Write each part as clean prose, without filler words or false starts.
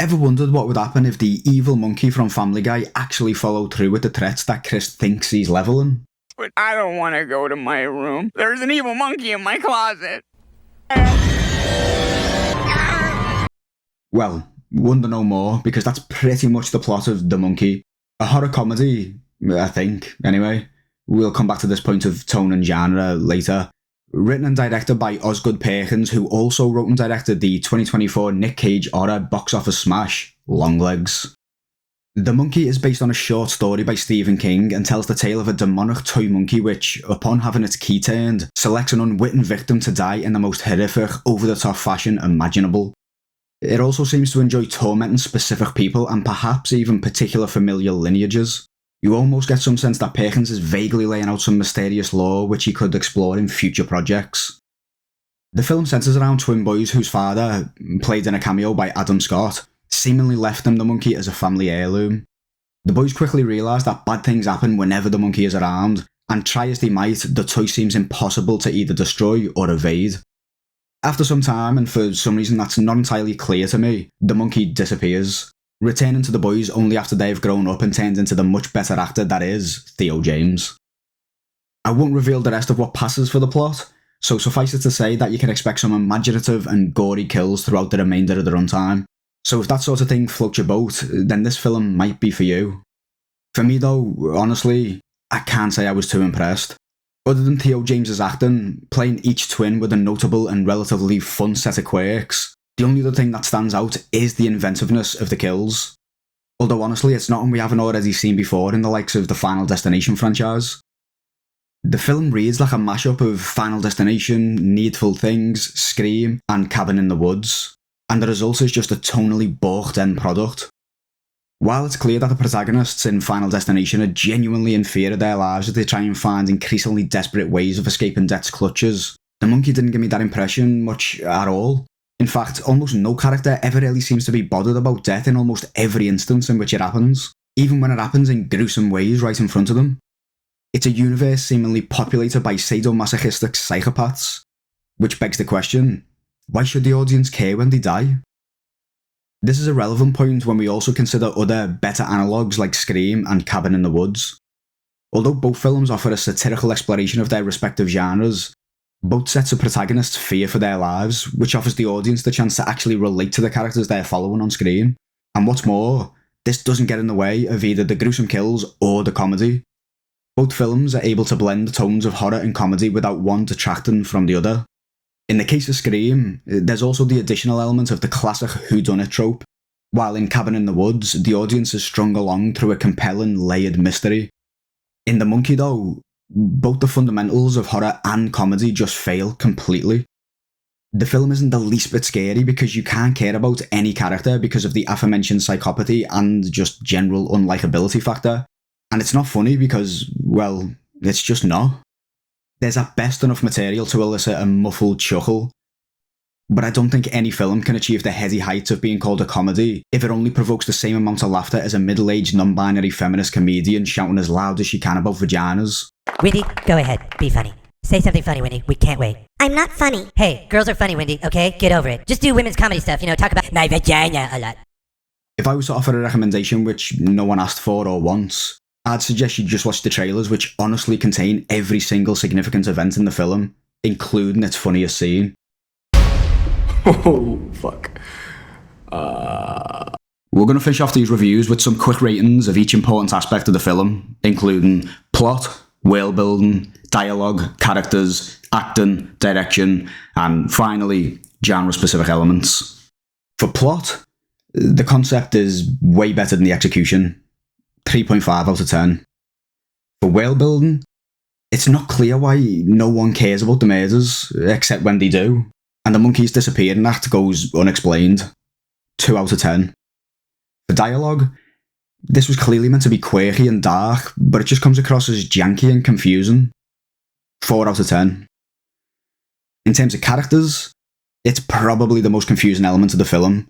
Ever wondered what would happen if the evil monkey from Family Guy actually followed through with the threats that Chris thinks he's leveling? But I don't want to go to my room. There's an evil monkey in my closet. Well, wonder no more, because that's pretty much the plot of The Monkey. A horror comedy, I think, anyway. We'll come back to this point of tone and genre later. Written and directed by Osgood Perkins, who also wrote and directed the 2024 Nick Cage horror box office smash, Longlegs. The Monkey is based on a short story by Stephen King and tells the tale of a demonic toy monkey which, upon having its key turned, selects an unwitting victim to die in the most horrific, over-the-top fashion imaginable. It also seems to enjoy tormenting specific people and perhaps even particular familial lineages. You almost get some sense that Perkins is vaguely laying out some mysterious lore which he could explore in future projects. The film centres around twin boys whose father, played in a cameo by Adam Scott, seemingly left them the monkey as a family heirloom. The boys quickly realise that bad things happen whenever the monkey is around, and try as they might, the toy seems impossible to either destroy or evade. After some time, and for some reason that's not entirely clear to me, the monkey disappears, returning to the boys only after they've grown up and turned into the much better actor that is Theo James. I won't reveal the rest of what passes for the plot, so suffice it to say that you can expect some imaginative and gory kills throughout the remainder of the runtime. So if that sort of thing floats your boat, then this film might be for you. For me though, honestly, I can't say I was too impressed. Other than Theo James's acting, playing each twin with a notable and relatively fun set of quirks, the only other thing that stands out is the inventiveness of the kills. Although honestly, it's nothing we haven't already seen before in the likes of the Final Destination franchise. The film reads like a mashup of Final Destination, Needful Things, Scream, and Cabin in the Woods, and the result is just a tonally balked end product. While it's clear that the protagonists in Final Destination are genuinely in fear of their lives as they try and find increasingly desperate ways of escaping death's clutches, The Monkey didn't give me that impression much at all. In fact, almost no character ever really seems to be bothered about death in almost every instance in which it happens, even when it happens in gruesome ways right in front of them. It's a universe seemingly populated by sadomasochistic psychopaths, which begs the question, why should the audience care when they die? This is a relevant point when we also consider other better analogues like Scream and Cabin in the Woods. Although both films offer a satirical exploration of their respective genres, both sets of protagonists fear for their lives, which offers the audience the chance to actually relate to the characters they're following on screen. And what's more, this doesn't get in the way of either the gruesome kills or the comedy. Both films are able to blend the tones of horror and comedy without one detracting from the other. In the case of Scream, there's also the additional element of the classic whodunit trope, while in Cabin in the Woods, the audience is strung along through a compelling, layered mystery. In The Monkey though, both the fundamentals of horror and comedy just fail completely. The film isn't the least bit scary because you can't care about any character because of the aforementioned psychopathy and just general unlikability factor. And it's not funny because, well, it's just not. There's at best enough material to elicit a muffled chuckle, but I don't think any film can achieve the heady heights of being called a comedy if it only provokes the same amount of laughter as a middle-aged non-binary feminist comedian shouting as loud as she can about vaginas. Wendy, go ahead. Be funny. Say something funny, Wendy. We can't wait. I'm not funny. Hey, girls are funny, Wendy, okay? Get over it. Just do women's comedy stuff, talk about my vagina a lot. If I was to offer a recommendation which no one asked for or wants, I'd suggest you just watch the trailers, which honestly contain every single significant event in the film, including its funniest scene. Oh, fuck. We're going to finish off these reviews with some quick ratings of each important aspect of the film, including plot, world building, dialogue, characters, acting, direction, and finally, genre-specific elements. For plot, the concept is way better than the execution. 3.5 out of 10. For world building, it's not clear why no one cares about the murders, except when they do, and the monkey's disappearing act goes unexplained. 2 out of 10. For dialogue, this was clearly meant to be quirky and dark, but it just comes across as janky and confusing. 4 out of 10. In terms of characters, it's probably the most confusing element of the film.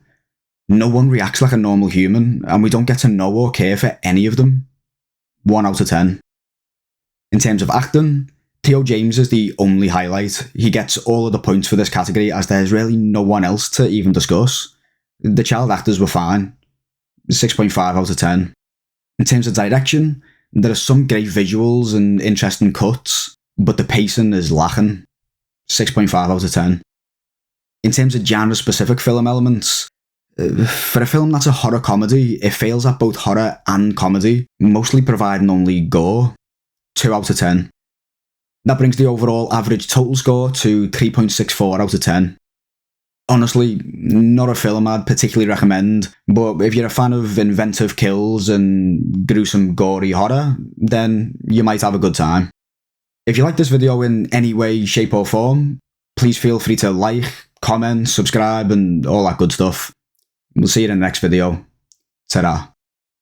No one reacts like a normal human, and we don't get to know or care for any of them. 1 out of 10. In terms of acting, Theo James is the only highlight. He gets all of the points for this category as there's really no one else to even discuss. The child actors were fine. 6.5 out of 10. In terms of direction, there are some great visuals and interesting cuts, but the pacing is lacking. 6.5 out of 10. In terms of genre-specific film elements, for a film that's a horror comedy, it fails at both horror and comedy, mostly providing only gore. 2 out of 10. That brings the overall average total score to 3.64 out of 10. Honestly, not a film I'd particularly recommend, but if you're a fan of inventive kills and gruesome, gory horror, then you might have a good time. If you like this video in any way, shape or form, please feel free to like, comment, subscribe and all that good stuff. We'll see you in the next video. Ta-ra.